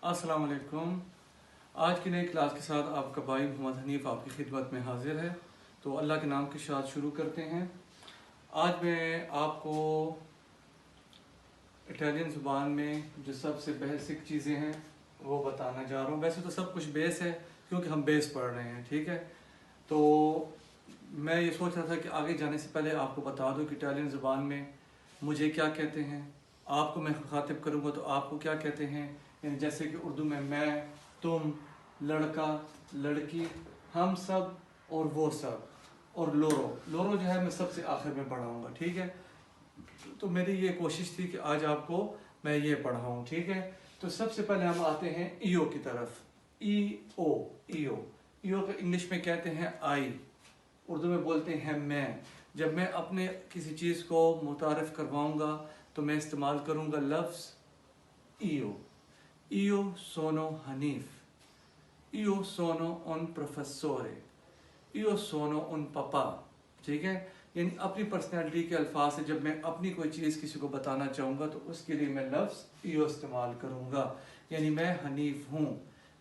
अस्सलाम वालेकुम। आज की नई क्लास के साथ आपका भाई मोहम्मद हनीफ आपकी खिदमत में हाजिर है। तो अल्लाह के नाम के साथ शुरू करते हैं। आज मैं आपको इटालियन ज़ुबान में जो सबसे बेसिक चीज़ें हैं वो बताना जा रहा हूँ। वैसे तो सब कुछ बेस है क्योंकि हम बेस पढ़ रहे हैं, ठीक है। तो मैं ये सोच रहा था कि आगे जाने से पहले आपको बता दूँ कि इटालियन ज़ुबान में मुझे क्या कहते हैं, आपको मैं मुखातिब करूँगा तो आपको क्या कहते हैं। यानी जैसे कि उर्दू में मैं, तुम, लड़का, लड़की, हम सब और वो सब, और लोरो जो है मैं सबसे आखिर में पढ़ाऊँगा, ठीक है। तो मेरी ये कोशिश थी कि आज आपको मैं ये पढ़ाऊँ, ठीक है। तो सबसे पहले हम आते हैं ईओ की तरफ। ईओ को इंग्लिश में कहते हैं आई, उर्दू में बोलते हैं मैं। जब मैं अपने किसी चीज़ को मुतारिफ करवाऊँगा तो मैं इस्तेमाल करूँगा लफ्ज़ EO. io sono Hanif, io sono un professore, io sono un papà, ठीक है। यानी अपनी पर्सनैलिटी के अल्फाज से जब मैं अपनी कोई चीज़ किसी को बताना चाहूँगा तो उसके लिए मैं लफ्ज़ ईओ इस्तेमाल करूँगा। यानी मैं हनीफ हूँ,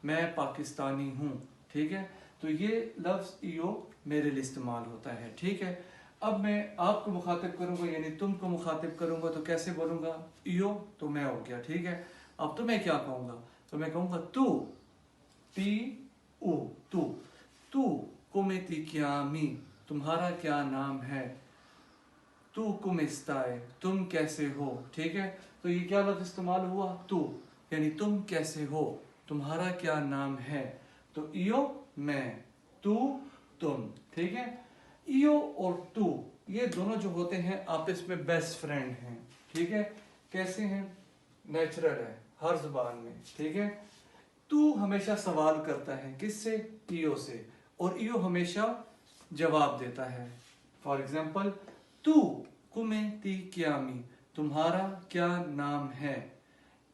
मैं पाकिस्तानी हूँ, ठीक है। तो ये लफ्ज़ ईओ मेरे लिए इस्तेमाल होता है, ठीक है। अब मैं आपको मुखातिब करूँगा यानी तुमको मुखातिब करूँगा तो कैसे बोलूँगा। ईओ तो मैं हो गया, ठीक है। अब तो मैं क्या कहूँगा, तो मैं कहूँगा तू, टी ऊ, तू, तू come ti chiami, तुम्हारा क्या नाम है। तू come stai, तुम कैसे हो, ठीक है। तो ये क्या लफ्ज़ इस्तेमाल हुआ, तू, यानी तुम कैसे हो, तुम्हारा क्या नाम है। तो ईओ मैं, तू तुम, ठीक है। ईओ और तू ये दोनों जो होते हैं आपस में बेस्ट फ्रेंड हैं, ठीक है। कैसे हैं, नेचुरल है हर जुबान में, ठीक है। तू हमेशा सवाल करता है, किससे, ईओ से, और ईओ हमेशा जवाब देता है। फॉर एग्जाम्पल, तू कुमे ती क्यामी, तुम्हारा क्या नाम है।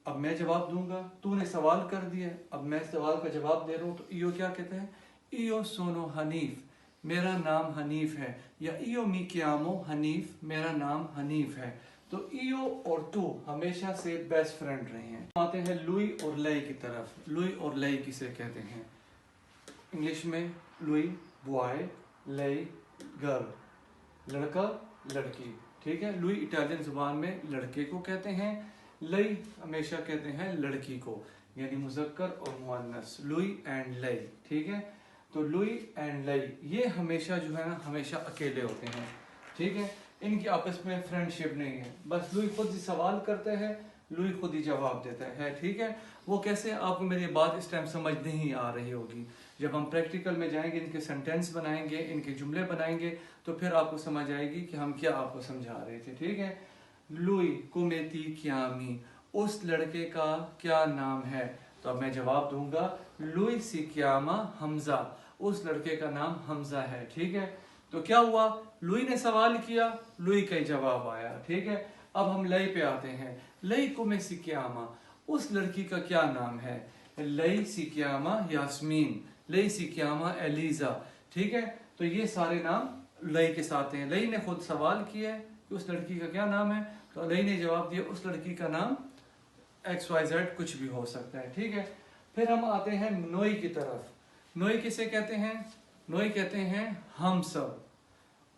अब मैं जवाब दूंगा, तूने सवाल कर दिया, अब मैं सवाल का जवाब दे रहा हूँ, तो ईओ क्या कहता है, ईओ सोनो हनीफ, मेरा नाम हनीफ है, या ईओ मी क्यामो हनीफ, मेरा नाम हनीफ है। तो ईओ और तू हमेशा से बेस्ट फ्रेंड रहे हैं। आते हैं लुई और लई की तरफ। लुई और लई किसे कहते हैं, इंग्लिश में लुई बॉय, लई गर्ल, लड़का लड़की, ठीक है। लुई इटालियन जुबान में लड़के को कहते हैं, लई हमेशा कहते हैं लड़की को, यानी मुज़क्कर और मुअन्नस, लुई एंड लई, ठीक है। तो लुई एंड लई ये हमेशा जो है ना हमेशा अकेले होते हैं, ठीक है। इनकी आपस में फ्रेंडशिप नहीं है, बस लुई खुद ही सवाल करता है, लुई खुद ही जवाब देता है, ठीक है। वो कैसे, आपको मेरी बात इस टाइम समझ नहीं आ रही होगी। जब हम प्रैक्टिकल में जाएंगे, इनके सेंटेंस बनाएंगे, इनके जुमले बनाएंगे, तो फिर आपको समझ आएगी कि हम क्या आपको समझा रहे थे, ठीक है। लुई कुमेती क्यामी, उस लड़के का क्या नाम है। तो अब मैं जवाब दूंगा, लुई सी क्यामा हमजा, उस लड़के का नाम हमजा है, ठीक है। तो क्या हुआ, लुई ने सवाल किया, लुई का ही जवाब आया, ठीक है। अब हम लई पे आते हैं, लई कुमे सिक्यामा, उस लड़की का क्या नाम है। लई सिक्यामा यास्मीन, लई सिक्यामा एलिजा, ठीक है। तो ये सारे नाम लई के साथ हैं। लई ने खुद सवाल किया है कि उस लड़की का क्या नाम है, तो लई ने जवाब दिया उस लड़की का नाम XYZ कुछ भी हो सकता है, ठीक है। फिर हम आते हैं नोई की तरफ। नोई किसे कहते हैं, नोई कहते हैं हम सब,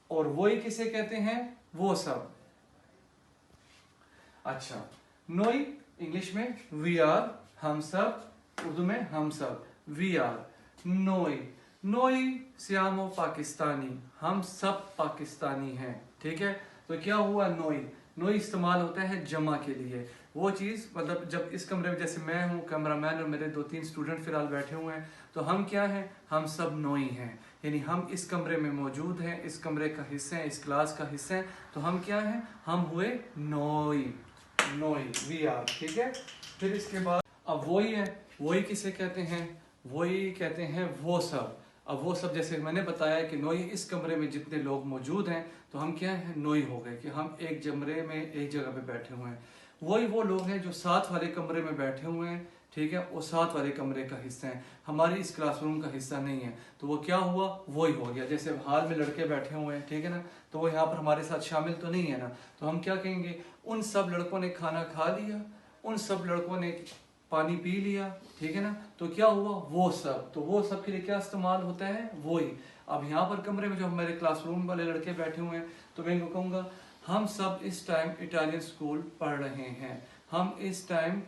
और वोई किसे कहते हैं, वो सब। अच्छा, नोई इंग्लिश में वी आर, हम सब, उर्दू में हम सब, वी आर नोई। नोई सियामो पाकिस्तानी, हम सब पाकिस्तानी हैं, ठीक है। तो क्या हुआ, नोई, नोई इस्तेमाल होता है जमा के लिए। वो चीज़ मतलब जब इस कमरे में जैसे मैं हूँ कैमरामैन और मेरे 2-3 स्टूडेंट फिलहाल बैठे हुए हैं, तो हम क्या हैं, हम सब नोई हैं, यानी हम इस कमरे में मौजूद हैं, इस कमरे का हिस्सा है, इस क्लास का हिस्सा है, तो हम क्या हैं, हम हुए नोई, नोई वी आर, ठीक है। फिर इसके बाद अब वही है, वही किसे कहते हैं, वही कहते हैं वो सब। अब वो सब जैसे मैंने बताया कि नोई इस कमरे में जितने लोग मौजूद हैं, तो हम क्या हैं, नोई हो गए कि हम एक कमरे में एक जगह पे बैठे हुए हैं। वही वो लोग हैं जो साथ वाले कमरे में बैठे हुए हैं, ठीक है, वो साथ वाले कमरे का हिस्सा है, हमारी इस क्लासरूम का हिस्सा नहीं है। तो वो क्या हुआ, वही हो गया। जैसे हाल में लड़के बैठे हुए हैं, ठीक है ना, तो वो यहाँ पर हमारे साथ शामिल तो नहीं है ना, तो हम क्या कहेंगे, उन सब लड़कों ने खाना खा लिया, उन सब लड़कों ने पानी पी लिया, ठीक है ना, तो क्या हुआ, वो सब। तो वो सब के लिए क्या इस्तेमाल होता है, वो ही। अब यहाँ पर कमरे में जो हमारे क्लासरूम वाले लड़के बैठे हुए हैं, तो मैं इनको कहूँगा हम सब इस टाइम इटालियन स्कूल पढ़ रहे हैं, हम इस टाइम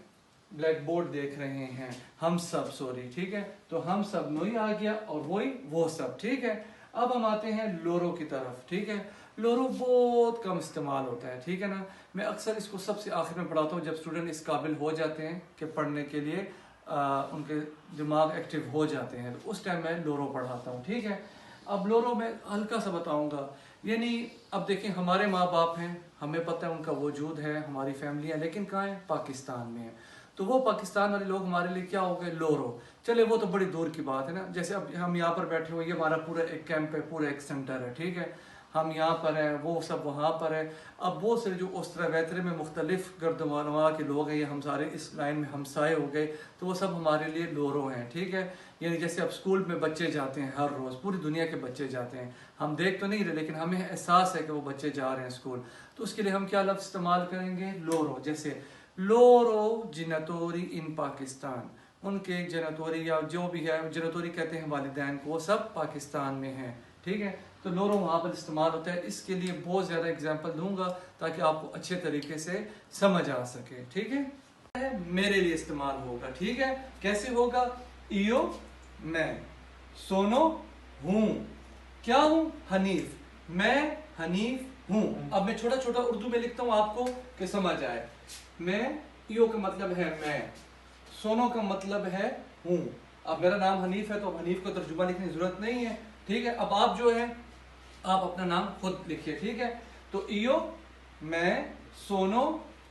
ब्लैक बोर्ड देख रहे हैं, हम सब, सॉरी, ठीक है। तो हम सब नोई आ गया और वही वो सब, ठीक है। अब हम आते हैं लोरो की तरफ, ठीक है। लोरो बहुत कम इस्तेमाल होता है, ठीक है ना। मैं अक्सर इसको सबसे आखिर में पढ़ाता हूँ जब स्टूडेंट इस काबिल हो जाते हैं कि पढ़ने के लिए उनके दिमाग एक्टिव हो जाते हैं, तो उस टाइम मैं लोरो पढ़ाता हूँ, ठीक है। अब लोरो में हल्का सा बताऊँगा, यानी अब देखें हमारे माँ बाप हैं, हमें पता है उनका वजूद है, हमारी फैमिली है, लेकिन कहाँ है, पाकिस्तान में है। तो वो पाकिस्तान वाले लोग हमारे लिए क्या हो गए, लोरो। चले वो तो बड़ी दूर की बात है ना, जैसे अब हम यहाँ पर बैठे हुए, ये हमारा पूरा एक कैंप है, पूरा एक सेंटर है, ठीक है। हम यहाँ पर हैं, वो सब वहाँ पर है। अब वो से जो उस्तरा वैतरे में मुख्तलिफ गर्दमानवा के लोग हैं, ये हम सारे इस लाइन में हमसाए हो गए, तो वो सब हमारे लिए लोरो हैं, ठीक है। यानी जैसे अब स्कूल में बच्चे जाते हैं हर रोज़, पूरी दुनिया के बच्चे जाते हैं, हम देख तो नहीं रहे लेकिन हमें एहसास है कि वो बच्चे जा रहे हैं स्कूल, तो उसके लिए हम क्या लफ्ज़ इस्तेमाल करेंगे, लोरो। जैसे लोरो जिनतोरी इन पाकिस्तान, उनके जनतोरी या जो भी है, जनतोरी कहते हैं वालिदैन को, वो सब पाकिस्तान में हैं, ठीक है। तो लोरो वहाँ पर इस्तेमाल होता है। इसके लिए बहुत ज़्यादा एग्जांपल दूंगा ताकि आपको अच्छे तरीके से समझ आ सके, ठीक है। मेरे लिए इस्तेमाल होगा, ठीक है। कैसे होगा, इयो मैं, सोनो हूँ, क्या हूँ, हनीफ, मैं हनीफ हूँ। अब मैं छोटा छोटा उर्दू में लिखता हूँ आपको कि समझ आए। मैं, इयो का मतलब है मैं, सोनो का मतलब है हूँ। अब मेरा नाम हनीफ है तो हनीफ को तर्जुमा लिखने की जरूरत नहीं है, ठीक है। अब आप जो है आप अपना नाम खुद लिखिए, ठीक है। तो इयो मैं, सोनो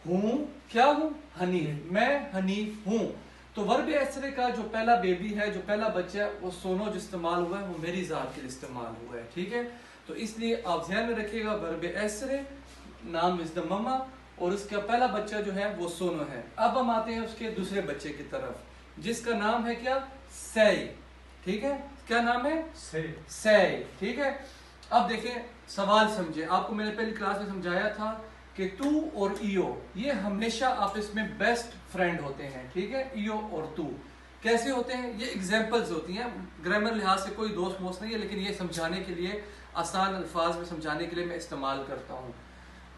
हूँ, क्या हूँ, हनीफ, मैं हनीफ हूँ। तो वर्ब एसरे का जो पहला बेबी है, जो पहला बच्चा है, वो सोनो जो इस्तेमाल हुआ है वो मेरी जात के लिए इस्तेमाल हुआ है, ठीक है। तो इसलिए आप ध्यान में रखिएगा, वर्ब एसरे, नाम इज द मम्मा, और उसका पहला बच्चा जो है वो सोनो है। अब हम आते हैं उसके दूसरे बच्चे की तरफ, जिसका नाम है क्या, सई, ठीक है। क्या नाम है, सई, ठीक है। अब देखें, सवाल समझे, आपको मैंने पहली क्लास में समझाया था कि तू और इयो ये हमेशा आपस में बेस्ट फ्रेंड होते हैं, ठीक है। इयो और तू कैसे होते हैं, ये एग्जांपल्स होती हैं, ग्रामर लिहाज से कोई दोस्त मोस्त नहीं है, लेकिन ये समझाने के लिए, आसान अल्फाज में समझाने के लिए मैं इस्तेमाल करता हूँ।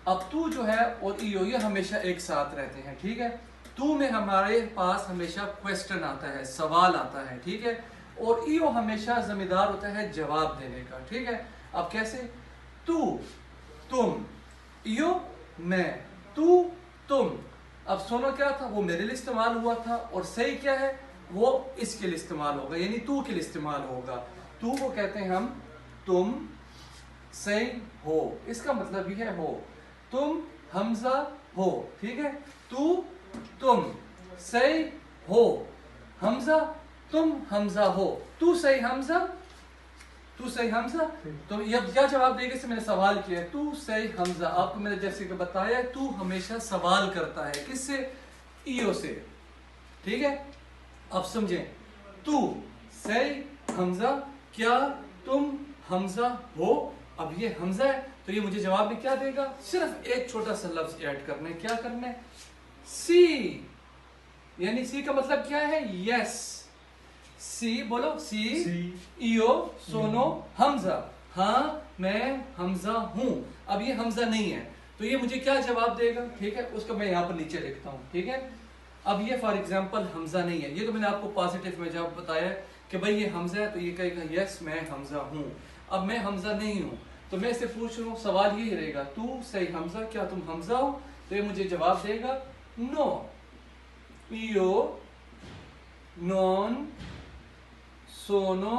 अब तू जो है और इयो ये हमेशा एक साथ रहते हैं, ठीक है। तू में हमारे पास हमेशा क्वेश्चन आता है, सवाल आता है, ठीक है। और इयो हमेशा जिम्मेदार होता है जवाब देने का, ठीक है। अब कैसे, तू, तुम, इयो मैं, तू तुम। अब सोनो क्या था, वो मेरे लिए इस्तेमाल हुआ था, और सही क्या है, वो इसके लिए इस्तेमाल होगा, यानी तू के लिए इस्तेमाल होगा। तू को कहते हैं हम तुम सही हो, इसका मतलब भी है हो, तुम हमजा हो, ठीक है। तू तुम सही हो, हमजा तुम हमजा हो, तू सही हमजा, तू सही हमजा। तो ये क्या जवाब देगा, इससे मैंने सवाल किया, तू सही हमजा। आपको मैंने जैसे कि बताया, तू हमेशा सवाल करता है, किससे, इयो से, ठीक है। अब समझें, तू सही हमजा, क्या तुम हमजा हो। अब ये हमजा है तो ये मुझे जवाब में क्या देगा, सिर्फ एक छोटा सा लफ्ज ऐड करना है, क्या करना है, सी, यानी सी का मतलब क्या है, यस। सी बोलो, सी, इयो, सोनो, हमजा, हाँ मैं हमजा हूं। अब ये हमजा नहीं है तो ये मुझे क्या जवाब देगा, ठीक है, उसको मैं यहाँ पर नीचे लिखता हूँ, ठीक है। अब ये फॉर एग्जांपल हमजा नहीं है, ये तो मैंने आपको पॉजिटिव में जब बताया कि भाई ये हमजा है तो ये कहेगा यस मैं हमजा हूँ। अब मैं हमजा नहीं हूँ तो मैं इससे पूछ रहा हूँ, सवाल यही रहेगा, तू सही हमजा, क्या तुम हमजा हो, तो ये मुझे जवाब देगा नो, इयो, नॉन, सोनो,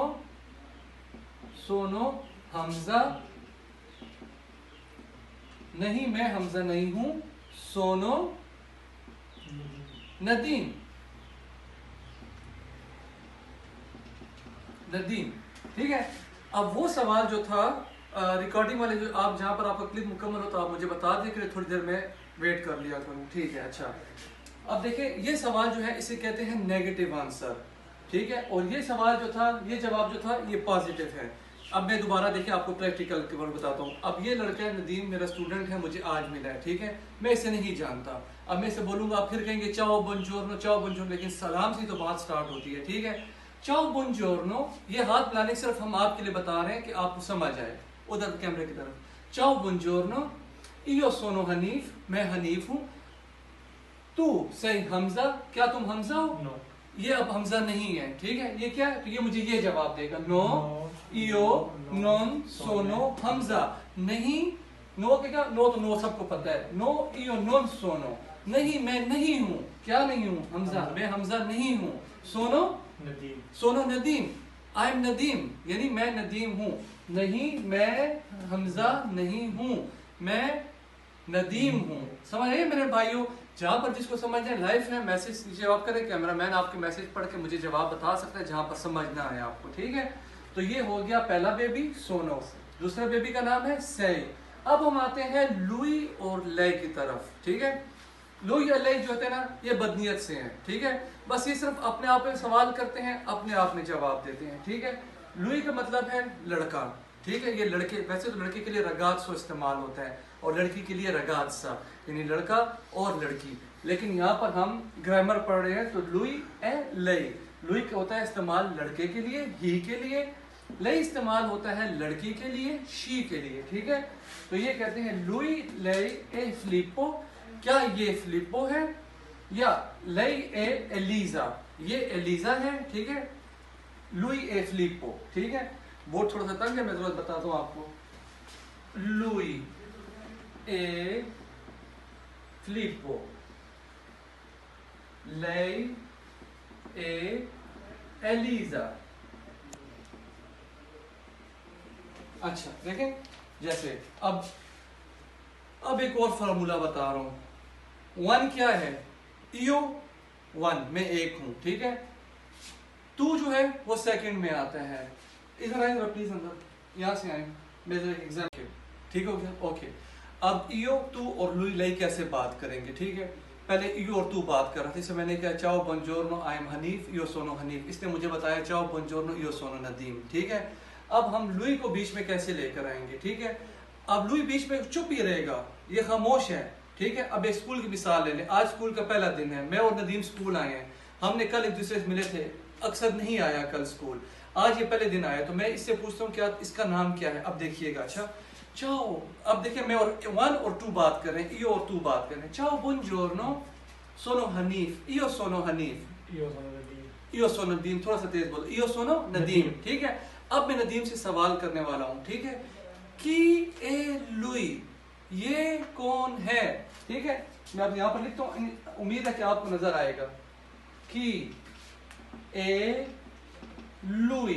सोनो हमजा नहीं, मैं हमजा नहीं हूं, सोनो नदीम, नदीम, ठीक है। अब वो सवाल जो था रिकॉर्डिंग वाले, जो आप जहां पर आपका क्लिप मुकम्मल हो तो आप मुझे बता दें कि थोड़ी देर में वेट कर लिया करूं, ठीक है। अच्छा, अब देखिए ये सवाल जो है इसे कहते हैं नेगेटिव आंसर, ठीक है। और ये सवाल जो था, ये जवाब जो था, ये पॉजिटिव है। अब मैं दोबारा देखिए आपको प्रैक्टिकल के बारे में बताता हूँ। अब ये लड़का है नदीम, मेरा स्टूडेंट है, मुझे आज मिला है, ठीक है, मैं इसे नहीं जानता। अब मैं इसे बोलूंगा, आप फिर कहेंगे चाओ बुongiorno, चाओ बुongiorno, लेकिन सलाम से तो बात स्टार्ट होती है, ठीक है। चाओ बुongiorno, ये हाथ मिलाने सिर्फ हम आपके लिए बता रहे हैं कि आपको समझ आए, उधर कैमरे की तरफ। चाओ बुongiorno, io sono हनीफ, मैं हनीफ हूँ। तू सही हमजा, क्या तुम हमजा हो? No. ये अब हमजा नहीं है, ठीक है। ये क्या है? तो ये मुझे ये जवाब देगा, नो इयो नॉन सोनो हमजा, नहीं। नो के क्या? नो तो नो सबको पता है, नो इयो नॉन सोनो, नहीं मैं नहीं हूँ, क्या नहीं हूँ? हमजा, मैं हमजा नहीं हूँ। सोनो नदीम, सोनो नदीम, आई एम नदीम, यानी मैं नदीम हूँ। नहीं मैं हमजा नहीं हूँ, मैं नदीम हूँ। समझ आइए मेरे भाइयों, जहाँ पर जिसको समझ जाए लाइफ है, मैसेज जवाब करें, कैमरामैन आपके मैसेज पढ़ के मुझे जवाब बता सकता है जहाँ पर समझना है आपको, ठीक है। तो ये हो गया पहला बेबी सोनो, दूसरा बेबी का नाम है सई। अब हम आते हैं लुई और लय की तरफ, ठीक है। लुई और लय जो होते हैं ना, ये बदनीयत से हैं, ठीक है। बस ये सिर्फ अपने आप में सवाल करते हैं, अपने आप में जवाब देते हैं, ठीक है। लुई का मतलब है लड़का, ठीक है। ये लड़के, वैसे तो लड़के के लिए रगात सो इस्तेमाल होता है और लड़की के लिए रगात सा, यानी लड़का और लड़की। लेकिन यहाँ पर हम ग्रामर पढ़ रहे हैं, तो लुई ए लय, लुई का होता है इस्तेमाल लड़के के लिए, ही के लिए। लय इस्तेमाल होता है लड़की के लिए, शी के लिए, ठीक है। तो ये कहते हैं लुई लय ए फिलिप्पो, क्या ये फिलिप्पो है? या लय ए एलिजा, ये एलिजा है, ठीक है। लुई ए फिलिप्पो, ठीक है। बोर्ड थोड़ा सा तंग है, मैं जरूर बताता हूँ आपको। लुई ए फिलिप्पो, लय ए एलिजा। अच्छा देखें, जैसे अब एक और फार्मूला बता रहा हूं। वन क्या है? इयो वन, मैं एक हूं, ठीक है। तू जो है वो सेकंड में आता है। इधर आए प्लीज, अंदर यहां से आए, मेरे एग्जाम के, ठीक हो गया? ओके। अब इयो तू और लुई लई कैसे बात करेंगे, ठीक है। पहले इयो और तू बात कर रहा था, इससे मैंने कहा चाओ बुongiorno, आई एम हनीफ, इयो सोनो हनीफ। इसने मुझे बताया चाओ बुongiorno, इयो सोनो नदीम, ठीक है। अब हम लुई को बीच में कैसे लेकर आएंगे, ठीक है। अब लुई बीच में चुप ही रहेगा, ये खामोश है, ठीक है। अब एक स्कूल की मिसाल ले लें, आज स्कूल का पहला दिन है, मैं और नदीम स्कूल आए हैं, हमने कल एक दूसरे से मिले थे, अक्सर नहीं आया कल स्कूल, आज ये पहले दिन आया। तो मैं इससे पूछता हूँ क्या इसका नाम क्या है? अब देखिएगा, अच्छा चाओ, अब देखिए मैं और वन और टू बात कर रहे हैं, इयो और तू बात कर रहे हैं। चाओ बुongiorno, सोनो हनीफ, इयो सोनो हनीफ, इयो सोनो नदीम, इयो सोनो नदीम, थोड़ा सा तेज बोलो, इयो सोनो नदीम, ठीक है। अब मैं नदीम से सवाल करने वाला हूं, ठीक है। की ए लुई, ये कौन है? ठीक है, मैं अब यहां पर लिखता हूं, उम्मीद है कि आपको नजर आएगा। की ए लुई,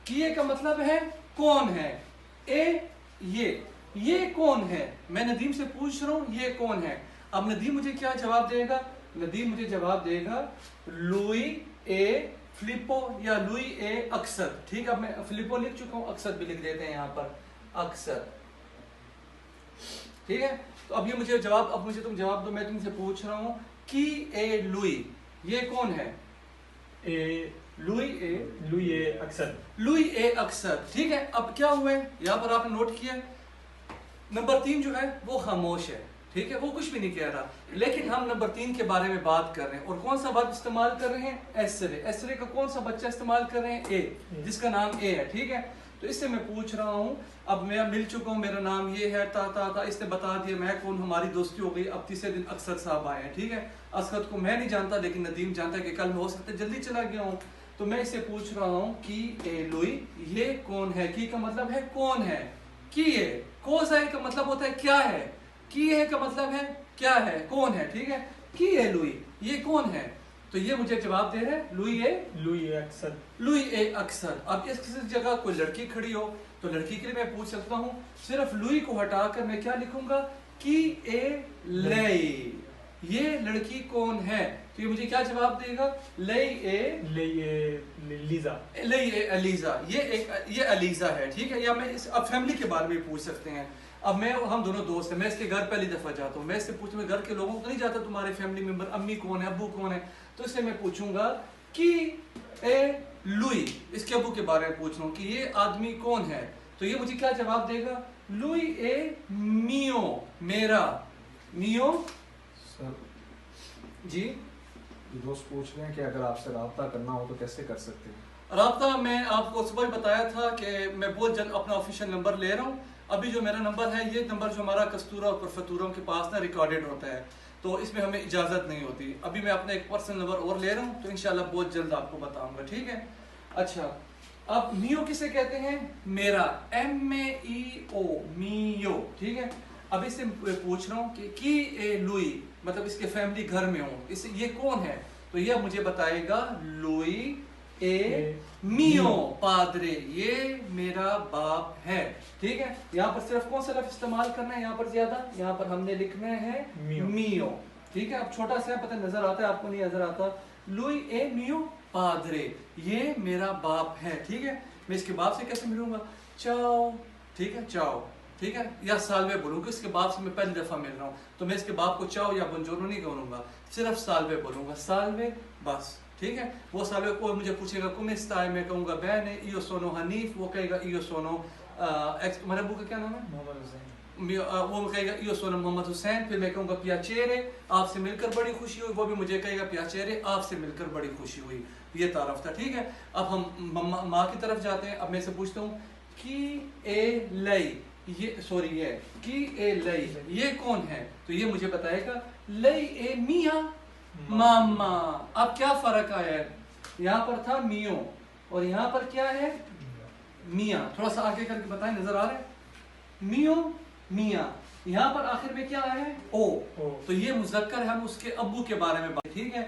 की का मतलब है कौन है, ए ये कौन है? मैं नदीम से पूछ रहा हूं ये कौन है। अब नदीम मुझे क्या जवाब देगा? नदीम मुझे जवाब देगा लुई ए फिलिप्पो या लुई ए अक्सर, ठीक है। अब मैं फिलिप्पो लिख चुका हूं, अक्सर भी लिख देते हैं यहां पर, अक्सर, ठीक है। तो अब ये मुझे जवाब, अब मुझे तुम जवाब दो, मैं तुमसे पूछ रहा हूं कि ए लुई, ये कौन है? ए लुई ए अक्सर, लुई ए अक्सर, ठीक है। अब क्या हुआ है यहां पर, आपने नोट किया, नंबर 3 जो है वो खामोश है, ठीक है, वो कुछ भी नहीं कह रहा। लेकिन हम नंबर 3 के बारे में बात कर रहे हैं, और कौन सा वर्ब इस्तेमाल कर रहे हैं? एसरे। एसरे का कौन सा बच्चा इस्तेमाल कर रहे हैं? ए, जिसका नाम ए है, ठीक है। तो इससे मैं पूछ रहा हूँ, अब मैं मिल चुका हूँ, मेरा नाम ये है, ता इसने बता दिया मैं कौन, हमारी दोस्ती हो गई। अब तीसरे दिन अक्सर साहब आए हैं, ठीक है। असद को मैं नहीं जानता, लेकिन नदीम जानता है कि कल मैं हो सकता है जल्दी चला गया हूँ। तो मैं इससे पूछ रहा हूँ कि ए लुई, ये कौन है? की का मतलब है कौन है, की है। कोसा का मतलब होता है क्या है, की है का मतलब है क्या है, कौन है, ठीक है। की है लुई, ये कौन है? तो ये मुझे जवाब दे रहे हैं लुई ए अक्सर, लुई ए अक्सर। अब इस जगह कोई लड़की खड़ी हो तो लड़की के लिए मैं पूछ सकता हूँ, सिर्फ लुई को हटाकर मैं क्या लिखूंगा? की ए लई, ये लड़की कौन है? तो ये मुझे क्या जवाब देगा? लई ए लीजा, लई ए अलीजा, ये अलीजा है, ठीक है। या मैं अब फैमिली के बारे में पूछ सकते हैं। अब मैं और हम दोनों दोस्त हैं, मैं इसके घर पहली दफा जाता हूँ, मैं इससे पूछूंगा घर के लोगों को नहीं जाता, तुम्हारे फैमिली मेंबर अम्मी कौन है, अब्बू कौन है? तो इससे मैं पूछूंगा कि ए लुई, इसके अब्बू के बारे में पूछ रहा हूँ कि ये आदमी कौन है। तो ये मुझे क्या जवाब देगा? लुई ए मियो, मेरा, मियो सर जी। ये दोस्त पूछ रहे हैं कि अगर आपसे रब्ता करना हो तो कैसे कर सकते हैं? राब्ता मैं आपको सुबह ही बताया था कि मैं बहुत जल्द अपना ऑफिशियल नंबर ले रहा हूँ। अभी जो मेरा नंबर है, ये नंबर जो हमारा कस्तूरा और प्रोफेतूरों के पास ना रिकॉर्डेड होता है, तो इसमें हमें इजाज़त नहीं होती। अभी मैं अपना एक पर्सनल नंबर और ले रहा हूँ, तो इंशाल्लाह बहुत जल्द आपको बताऊंगा, ठीक है। अच्छा, अब मियो किसे कहते हैं? मेरा, MEO, मियो, ठीक है। अब इससे पूछ रहा हूँ कि ए लुई, मतलब इसके फैमिली घर में हो, इससे ये कौन है? तो ये मुझे बताएगा लुई ए मियो पादरे, ये मेरा बाप है, ठीक है। यहाँ पर सिर्फ कौन सा लफ्ज इस्तेमाल करना है? यहाँ पर ज्यादा, यहाँ पर हमने लिखना है मियो, ठीक है। अब छोटा सा पता नजर आता है आपको, नहीं नजर आता? लुई ए मियो पादरे, ये मेरा बाप है, ठीक है। मैं इसके बाप से कैसे मिलूंगा? चाओ, ठीक है, चाओ, ठीक है, या सालवे बोलूंगा। इसके बाप से मैं पहली दफा मिल रहा हूँ, तो मैं इसके बाप को चाओ या बुंजोरो नहीं कहूंगा, सिर्फ सालवे बोलूंगा, सालवे बस, ठीक है। वो सालवे को मुझे पूछेगा कुम स्ताय, मैं कहूंगा बैने इयो सोनो हनीफ, वो कहेगा इयो सोनो तुम्हारे अबू का क्या नाम है? मोहम्मद हुसैन। वो कहेगा इयो सोनो मोहम्मद हुसैन। फिर मैं कहूंगा पियाचेरे, आपसे मिलकर बड़ी खुशी हुई। वो भी मुझे कहेगा पियाचेरे, आपसे मिलकर बड़ी खुशी हुई। ये तारफ था, ठीक है। अब हम माँ की तरफ जाते हैं। अब मैं से पूछता हूँ कि ए लई, ये सॉरी ये कि ए लई, ये कौन है? तो ये मुझे बताएगा लई ए मिया मामा। अब क्या फर्क आया है? यहाँ पर था मियो और यहाँ पर क्या है? मिया। थोड़ा सा आगे करके बताएं, नजर आ रहा है? मियो मिया, यहाँ पर आखिर में क्या है? ओ। तो ये मुजक्कर है, हम उसके अब्बू के बारे में बात, ठीक है।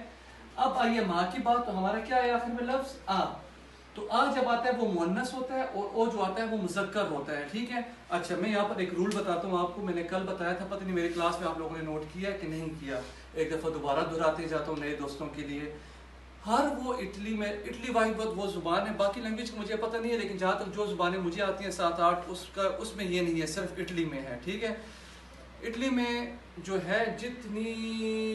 अब आइए माँ की बात, तो हमारा क्या है आखिर में लफ्ज? आ। तो आ जब आता है वो मुअन्नस होता है और ओ जो आता है वो मुजक्कर होता है, ठीक है। अच्छा, मैं यहाँ पर एक रूल बताता हूँ आपको। मैंने कल बताया था, पता नहीं मेरी क्लास में आप लोगों ने नोट किया कि नहीं किया। एक दफ़ा दोबारा दोहराते जाता हूँ नए दोस्तों के लिए। हर वो इटली में, इटली वाहिद वो ज़ुबान है, बाकी लैंग्वेज को मुझे पता नहीं है, लेकिन जहाँ तक जो ज़ुबानें मुझे आती हैं 7-8, उसका उसमें ये नहीं है, सिर्फ इटली में है, ठीक है। इटली में जो है जितनी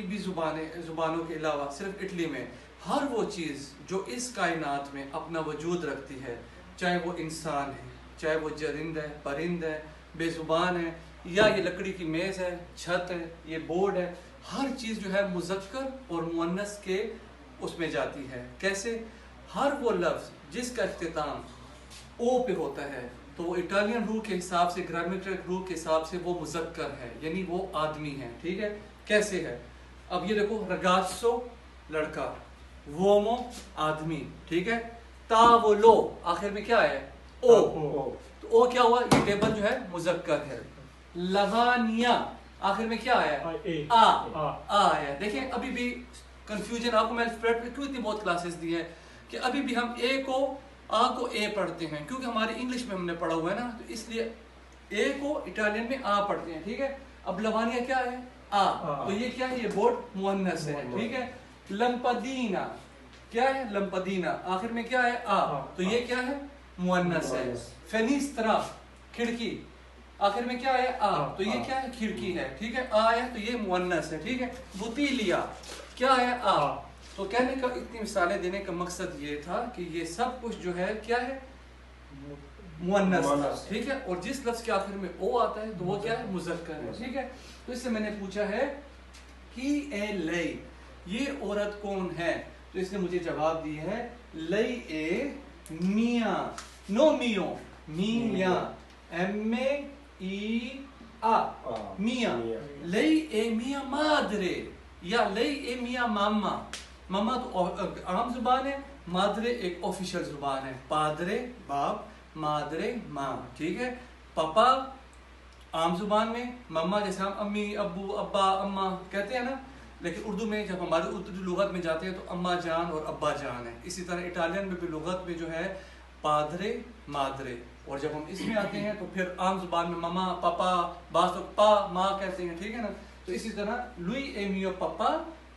भी ज़ुबानों के अलावा सिर्फ इटली में हर वो चीज़ जो इस कायनात में अपना वजूद रखती है, चाहे वो इंसान है, चाहे वो जरिंद है, परिंद है, बेज़ुबान है, या ये लकड़ी की मेज़ है, छत है, ये बोर्ड है, हर चीज़ जो है मुज़क्कर और मुअन्नस के उसमें जाती है। कैसे? हर वो लफ्ज़ जिसका इख्तिताम ओ पे होता है, तो वो इटालियन रूल के हिसाब से, ग्रामेटिकल रूल के हिसाब से वो मुज़क्कर है, यानी वो आदमी है, ठीक है। कैसे है? अब ये देखो, रगाज़ो लड़का, वोमो आदमी, ठीक है। तावलो आखिर में क्या है? ओ। तो ओ क्या हुआ? ये टेबल जो है मुज़क्कर है। लगानिया आखिर में क्या है? आ है। देखिए अभी भी कंफ्यूजन आपको, मैं अल्फाबेट पे क्यों इतनी बहुत क्लासेस दी है कि अभी भी हम ए को आ को ए पढ़ते हैं, क्योंकि हमारी इंग्लिश में हमने पढ़ा हुआ है ना, तो इसलिए ए को इटालियन में आ पढ़ते हैं, ठीक है। अब लवानिया क्या है? आ। तो ये क्या है? ये बोर्ड मुअन्नस है, ठीक है। लंपदीना क्या है? लंपदीना आखिर में क्या है? आ। तो ये क्या है? मुअन्नस है। फेनिस्त्रा खिड़की, आखिर में क्या है? आ। तो ये क्या है? खिड़की है, ठीक है। आ है तो ये मुअन्नस है, ठीक है। बुतीलिया क्या है? आ। तो कहने का, इतनी मिसालें देने का मकसद ये था कि ये सब कुछ जो है क्या है? मुअन्नस था, ठीक है। और जिस लफ्ज के आखिर में ओ आता है तो वो क्या है? मुज़क्कर है, ठीक है। तो इससे मैंने पूछा है कि ए लई, ये औरत कौन है? तो इसने मुझे जवाब दी है लई ए मिया, नो मियो, मिया, MA मिया। लई ए मिया मादरे, या लई ए मिया मामा। मामा तो आम जुबान है, मादरे एक ऑफिशियल जुबान है। पादरे बाप, मादरे माँ, ठीक है। पापा आम जुबान में, मम्मा जैसे हम अम्मी, अब्बू, अब्बा, अम्मा कहते हैं ना, लेकिन उर्दू में जब हमारे उर्दू लुगत में जाते हैं तो अम्मा जान और अब्बा जान है। इसी तरह इटालियन में भी लुगत में जो है पादरे मादरे, और जब हम इसमें आते हैं तो फिर आम जुबान में मम्मा, पापा, बास लोग पा माँ कहते हैं, ठीक है ना। तो इसी तरह लुई ए मियो पापा,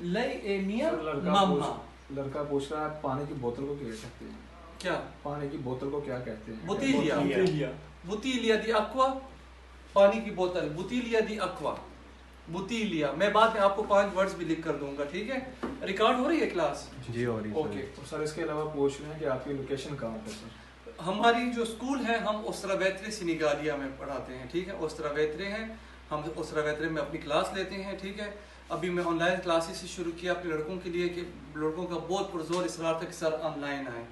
लई ए मिया मम्मा। लड़का पूछ रहा है पानी की बोतल को क्या कहते हैं? क्या? पानी की बोतल को क्या कहते हैं? बुतीलिया। बुतीलिया दी अक्वा, पानी की बोतल, बुतीलिया दी अक्वा, बुतीलिया। मैं बाद में आपको 5 वर्ड्स भी लिख कर दूंगा, ठीक है। रिकॉर्ड हो रही है क्लास? जी हो रही है। ओके। तो सर इसके अलावा पूछ रहे हैं कि आपकी लोकेशन कहाँ पे? सर हमारी जो स्कूल है हम ओस्त्रावेत्रे सिनिगालिया में पढ़ाते हैं, ठीक है। ओस्त्रावेत्रे हैं, हम ओस्त्रावेत्रे में अपनी क्लास लेते हैं, ठीक है। अभी मैं ऑनलाइन क्लासेस शुरू किया अपने लड़कों के लिए कि लड़कों का बहुत पुरजोर इसरार था कि सर ऑनलाइन आए,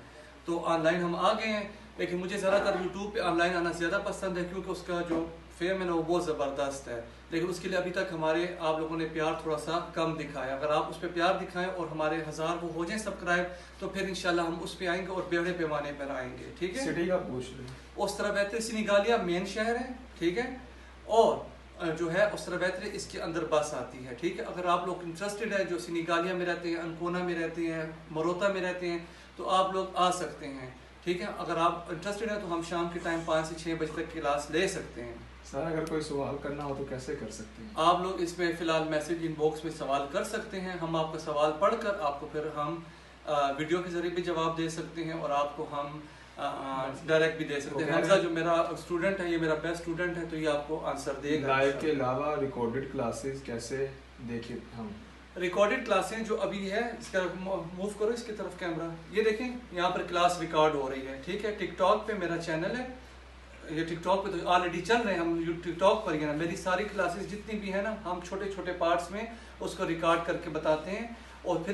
तो ऑनलाइन हम आ गए हैं। लेकिन मुझे ज़्यादातर यूट्यूब पे ऑनलाइन आना ज़्यादा पसंद है क्योंकि उसका जो फेम है ना वो बहुत ज़बरदस्त है। लेकिन उसके लिए अभी तक हमारे आप लोगों ने प्यार थोड़ा सा कम दिखाया। अगर आप उस पर प्यार दिखाएं और हमारे 1000 वो हो जाएं सब्सक्राइब, तो फिर इंशाल्लाह हम उस पर आएंगे और बड़े पैमाने पर आएंगे, ठीक है। सिटी का पूछ रहे हैं। ओस्त्रावेत्रे सिनिगालिया मेन शहर है, ठीक है। और जो है ओस्त्रावेत्रे इसके अंदर बस आती है, ठीक है। अगर आप लोग इंटरेस्टेड है, जो सिनिगालिया में रहते हैं, अनकोना में रहते हैं, मरोता में रहते हैं, तो आप लोग आ सकते हैं, ठीक है। अगर आप इंटरेस्टेड है तो हम शाम के टाइम 5 से 6 बजे तक क्लास ले सकते हैं। सर अगर कोई सवाल करना हो तो कैसे कर सकते हैं? आप लोग इसमें फ़िलहाल मैसेज इनबॉक्स में सवाल कर सकते हैं। हम आपका सवाल पढ़कर आपको फिर हम वीडियो के ज़रिए भी जवाब दे सकते हैं और आपको हम डायरेक्ट भी दे सकते हैं। हमजा जो मेरा स्टूडेंट है, ये मेरा बेस्ट स्टूडेंट है, तो ये आपको आंसर देगा। लाइव के अलावा रिकॉर्डेड क्लासेस कैसे देखें हम? रिकॉर्डेड क्लासें जो अभी है, इसका मूव करो इसकी तरफ कैमरा, ये देखें यहाँ पर क्लास रिकॉर्ड हो रही है, ठीक है। टिकटॉक पे मेरा चैनल है, ये टिकटॉक पे तो ऑलरेडी चल रहे हैं, हम टिकटॉक पर ही है ना। मेरी सारी क्लासेस जितनी भी है ना, हम छोटे छोटे पार्ट्स में उसको रिकॉर्ड करके बताते हैं और फिर